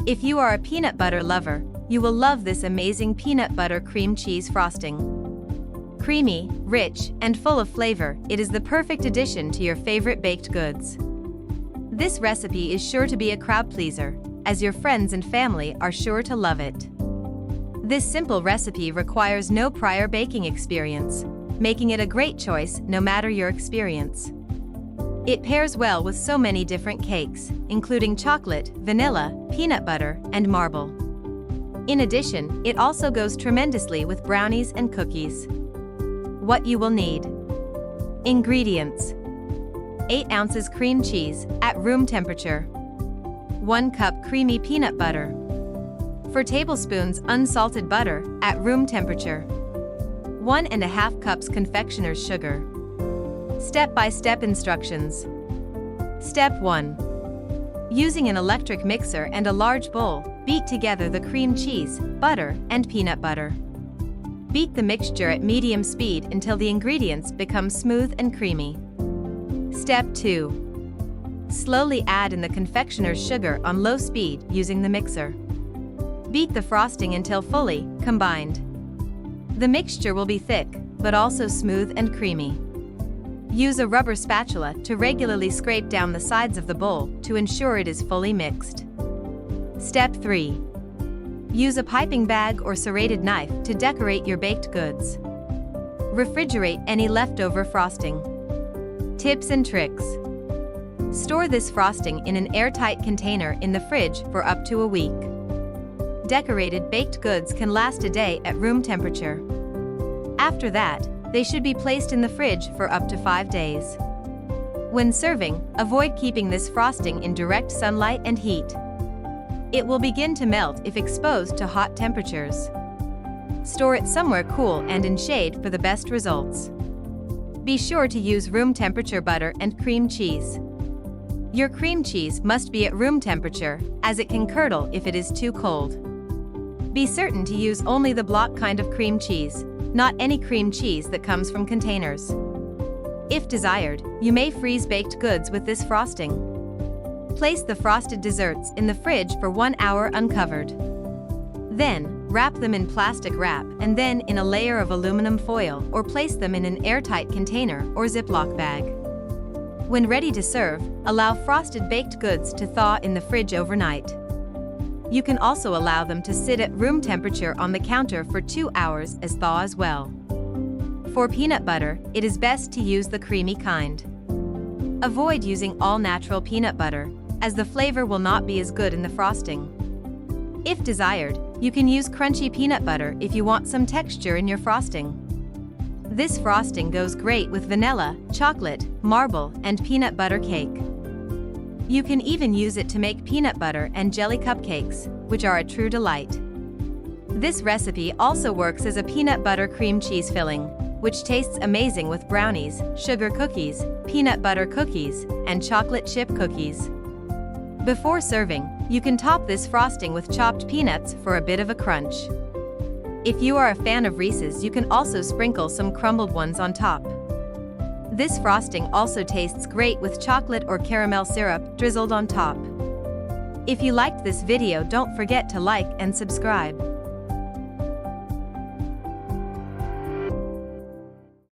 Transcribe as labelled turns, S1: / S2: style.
S1: If you are a peanut butter lover, you will love this amazing peanut butter cream cheese frosting. Creamy, rich, and full of flavor, it is the perfect addition to your favorite baked goods. This recipe is sure to be a crowd pleaser, as your friends and family are sure to love it. This simple recipe requires no prior baking experience, making it a great choice no matter your experience. It pairs well with so many different cakes, including chocolate, vanilla, peanut butter, and marble. In addition, it also goes tremendously with brownies and cookies. What you will need. Ingredients: 8 ounces cream cheese at room temperature, 1 cup creamy peanut butter, 4 tablespoons unsalted butter at room temperature, 1½ cups confectioner's sugar. Step-by-step instructions. Step 1. Using an electric mixer and a large bowl, beat together the cream cheese, butter, and peanut butter. Beat the mixture at medium speed until the ingredients become smooth and creamy. Step 2. Slowly add in the confectioner's sugar on low speed using the mixer. Beat the frosting until fully combined. The mixture will be thick, but also smooth and creamy. Use a rubber spatula to regularly scrape down the sides of the bowl to ensure it is fully mixed. Step 3. Use a piping bag or serrated knife to decorate your baked goods. Refrigerate any leftover frosting. Tips and tricks. Store this frosting in an airtight container in the fridge for up to a week. Decorated baked goods can last a day at room temperature. After that, they should be placed in the fridge for up to 5 days. When serving, avoid keeping this frosting in direct sunlight and heat. It will begin to melt if exposed to hot temperatures. Store it somewhere cool and in shade for the best results. Be sure to use room temperature butter and cream cheese. Your cream cheese must be at room temperature, as it can curdle if it is too cold. Be certain to use only the block kind of cream cheese, not any cream cheese that comes from containers. If desired, you may freeze baked goods with this frosting. Place the frosted desserts in the fridge for 1 hour uncovered. Then, wrap them in plastic wrap and then in a layer of aluminum foil or place them in an airtight container or Ziploc bag. When ready to serve, allow frosted baked goods to thaw in the fridge overnight. You can also allow them to sit at room temperature on the counter for 2 hours as thaw as well. For peanut butter, it is best to use the creamy kind. Avoid using all-natural peanut butter, as the flavor will not be as good in the frosting. If desired, you can use crunchy peanut butter if you want some texture in your frosting. This frosting goes great with vanilla, chocolate, marble, and peanut butter cake. You can even use it to make peanut butter and jelly cupcakes, which are a true delight. This recipe also works as a peanut butter cream cheese filling, which tastes amazing with brownies, sugar cookies, peanut butter cookies, and chocolate chip cookies. Before serving, you can top this frosting with chopped peanuts for a bit of a crunch. If you are a fan of Reese's, you can also sprinkle some crumbled ones on top. This frosting also tastes great with chocolate or caramel syrup drizzled on top. If you liked this video, don't forget to like and subscribe.